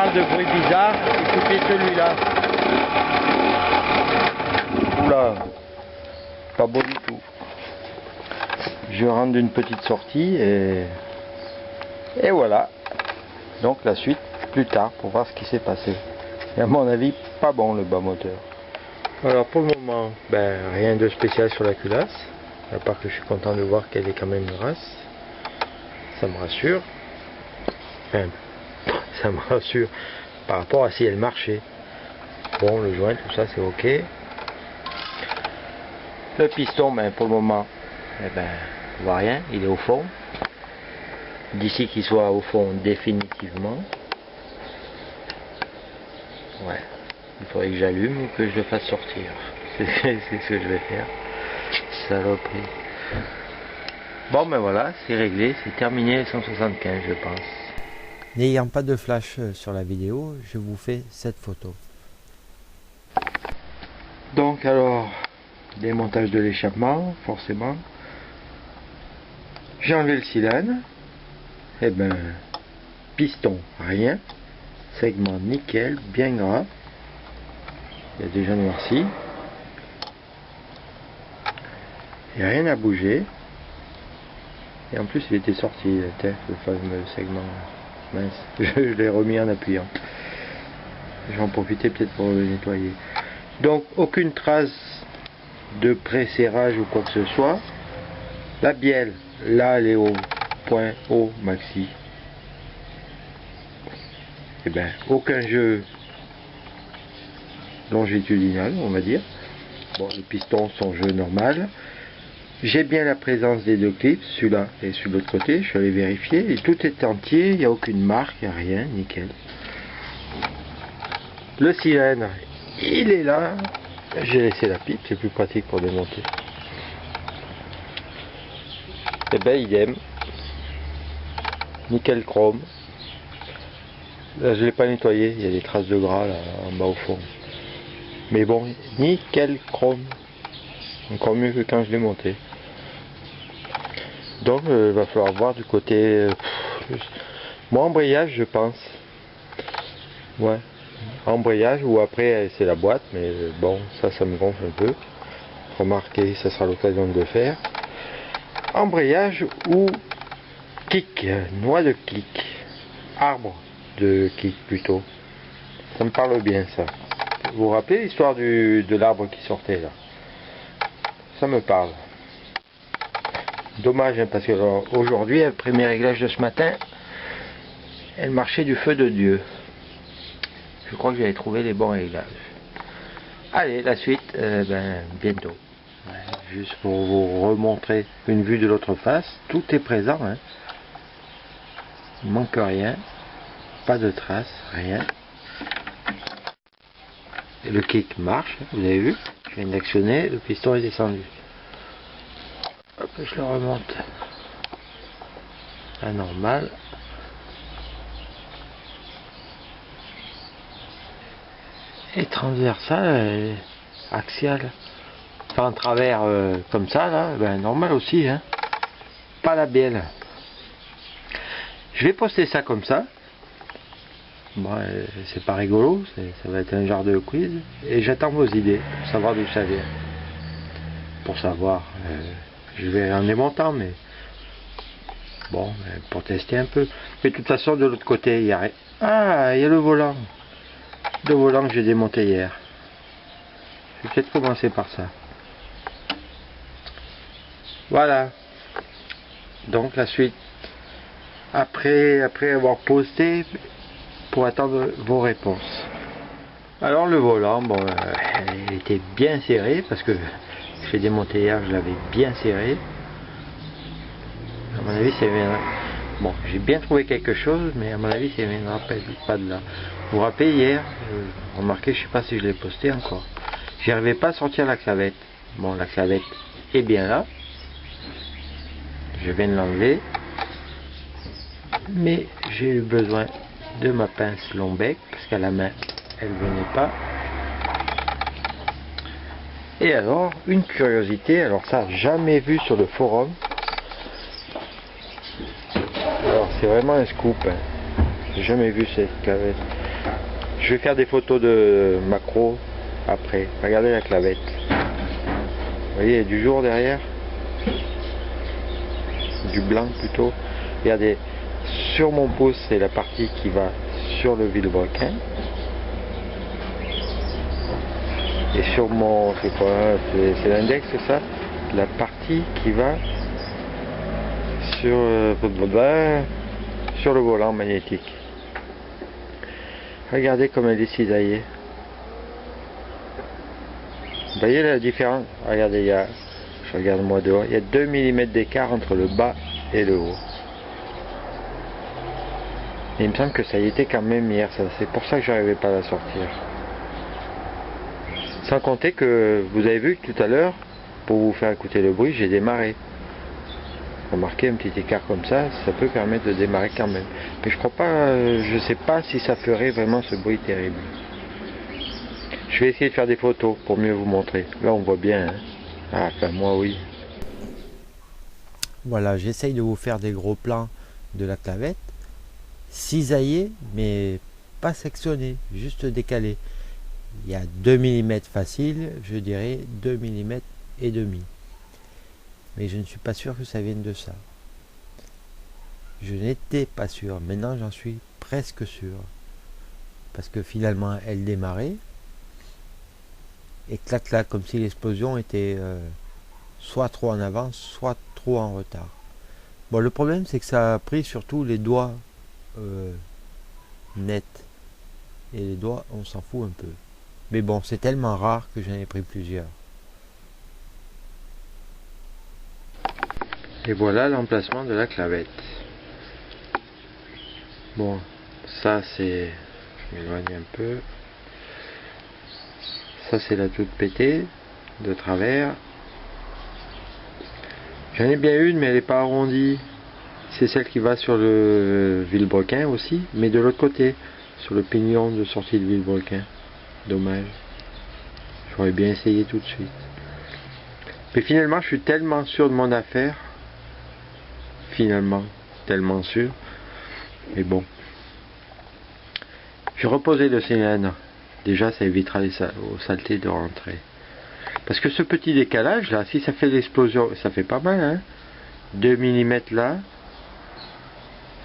entend de bruit bizarre, écoutez celui-là. Oula, pas beau du tout. Je rentre d'une petite sortie et voilà. Donc la suite plus tard pour voir ce qui s'est passé. Et à mon avis, pas bon le bas moteur. Alors pour le moment, rien de spécial sur la culasse. À part que je suis content de voir qu'elle est quand même race. Ça me rassure. Enfin, ça me rassure par rapport à si elle marchait. Bon, le joint, tout ça c'est ok. Le piston, pour le moment, on voit rien, il est au fond. D'ici qu'il soit au fond définitivement. Ouais, il faudrait que j'allume ou que je le fasse sortir. C'est ce que je vais faire. Saloperie. Bon voilà, c'est réglé, c'est terminé les 175 je pense. N'ayant pas de flash sur la vidéo, je vous fais cette photo. Donc alors, démontage de l'échappement, forcément. J'ai enlevé le cylindre. Piston, rien. Segment nickel, bien gras. Il y a déjà noirci. Il n'y a rien à bouger. Et en plus il était sorti, le fameux segment. Mince, je l'ai remis en appuyant. Je vais en profiter peut-être pour le nettoyer. Donc aucune trace de pré-serrage ou quoi que ce soit. La bielle, là elle est au point haut maxi. Aucun jeu longitudinal, on va dire. Bon, les pistons sont jeu normal. J'ai bien la présence des deux clips, celui-là et celui de l'autre côté. Je suis allé vérifier et tout est entier, il n'y a aucune marque, il n'y a rien, nickel. Le cylindre, il est là. J'ai laissé la pipe, c'est plus pratique pour démonter. Idem. Nickel chrome. Là, je ne l'ai pas nettoyé, il y a des traces de gras là, en bas au fond. Mais bon, nickel chrome. Encore mieux que quand je l'ai monté. Donc il va falloir voir du côté... moi embrayage je pense. Ouais. Embrayage ou après c'est la boîte, mais bon ça me gonfle un peu. Remarquez, ça sera l'occasion de le faire. Embrayage ou kick, noix de kick. Arbre de kick plutôt. Ça me parle bien ça. Vous vous rappelez l'histoire de l'arbre qui sortait là? Ça me parle. Dommage parce que aujourd'hui, le premier réglage de ce matin, elle marchait du feu de Dieu. Je crois que j'avais trouvé les bons réglages. Allez, la suite, bientôt. Ouais, juste pour vous remontrer une vue de l'autre face, tout est présent. Hein. Il ne manque rien, pas de traces, rien. Et le kick marche, vous avez vu? Je viens d'actionner, le piston est descendu. Hop, je le remonte à normal. Et transversal, axial. Enfin, en travers comme ça, là, normal aussi. Hein. Pas la bielle. Je vais poster ça comme ça. Bon, c'est pas rigolo, ça va être un genre de quiz. Et j'attends vos idées pour savoir d'où ça vient. Pour savoir, je vais en démontant, mais bon, pour tester un peu. Mais de toute façon, de l'autre côté, il y a rien. Ah, il y a le volant. Le volant que j'ai démonté hier. Je vais peut-être commencer par ça. Voilà. Donc la suite. Après avoir posté, pour attendre vos réponses. Alors le volant, bon, il était bien serré parce que je l'ai démonté hier, je l'avais bien serré. À mon avis, ça viendra. Bon, j'ai bien trouvé quelque chose, mais à mon avis, ça ne viendra pas de là. Vous vous rappelez hier, remarquez, je ne sais pas si je l'ai posté encore. J'arrivais pas à sortir la clavette. Bon, la clavette est bien là. Je viens de l'enlever. Mais j'ai eu besoin de ma pince long bec parce qu'à la main elle venait pas. Et alors une curiosité, alors ça jamais vu sur le forum. Alors c'est vraiment un scoop, hein. J'ai jamais vu cette clavette. Je vais faire des photos de macro après. Regardez la clavette. Vous voyez, il y a du jour derrière. Du blanc plutôt. Regardez, sur mon pouce, c'est la partie qui va sur le vilebrequin. Et sur mon, c'est quoi, c'est l'index, c'est ça, la partie qui va sur le volant magnétique. Regardez comme elle est cisaillée. Vous voyez la différence? Regardez, je regarde moi dehors, il y a 2 mm d'écart entre le bas et le haut. Et il me semble que ça y était quand même hier, c'est pour ça que j'arrivais pas à la sortir. Sans compter que vous avez vu que tout à l'heure, pour vous faire écouter le bruit, j'ai démarré. Remarquez un petit écart comme ça peut permettre de démarrer quand même. Mais je crois pas, je sais pas si ça ferait vraiment ce bruit terrible. Je vais essayer de faire des photos pour mieux vous montrer. Là on voit bien. Hein. Ah, enfin moi oui. Voilà, j'essaye de vous faire des gros plans de la clavette. Cisaillé, mais pas sectionné, juste décalé. Il y a 2 mm facile, je dirais 2 mm et demi. Mais je ne suis pas sûr que ça vienne de ça. Je n'étais pas sûr, maintenant j'en suis presque sûr. Parce que finalement elle démarrait. Et clac clac, comme si l'explosion était soit trop en avance, soit trop en retard. Bon, le problème c'est que ça a pris surtout les doigts nets. Et les doigts, on s'en fout un peu. Mais bon, c'est tellement rare que j'en ai pris plusieurs. Et voilà l'emplacement de la clavette. Bon, ça c'est... Je m'éloigne un peu. Ça c'est la toute pétée, de travers. J'en ai bien une, mais elle n'est pas arrondie. C'est celle qui va sur le vilebrequin aussi, mais de l'autre côté, sur le pignon de sortie de vilebrequin. Dommage. J'aurais bien essayé tout de suite. Mais finalement, je suis tellement sûr de mon affaire. Finalement, tellement sûr. Mais bon. Je vais reposer le cylindre. Déjà, ça évitera aux saletés de rentrer. Parce que ce petit décalage là, si ça fait l'explosion, ça fait pas mal, hein. 2 mm là.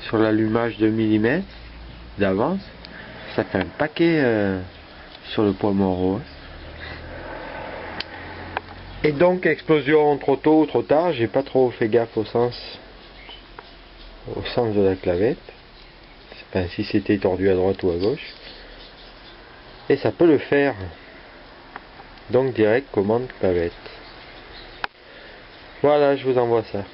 Sur l'allumage 2 mm d'avance. Ça fait un paquet sur le poids Moro. Et donc, explosion trop tôt ou trop tard, j'ai pas trop fait gaffe au sens de la clavette. Enfin, si c'était tordu à droite ou à gauche. Et ça peut le faire. Donc direct commande clavette. Voilà, je vous envoie ça.